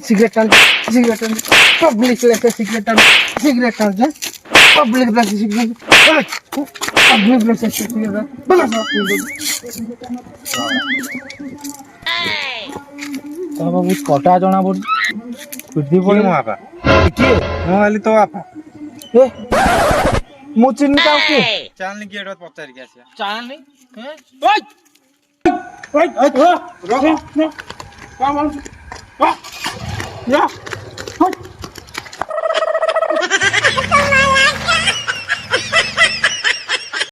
cigarette টান public প্লেসে cigarette টান পাবলিক প্লেসে সিগারেট পাবলিক প্লেসে সিগারেট বলা বাবু কটা জনা পড় বুদ্ধি পড়ে ମୋ ବାପା କିଏ ମୁଁ କହିଲି ତୋ ବାପା ଏ ମୁଁ ଚିହ୍ନି ତାକୁ କିଏ ଚାଲନି କିଏ ଗୋଟେ ପଚାରିକି ଆସିବା ଜାଣିନି ଓଇ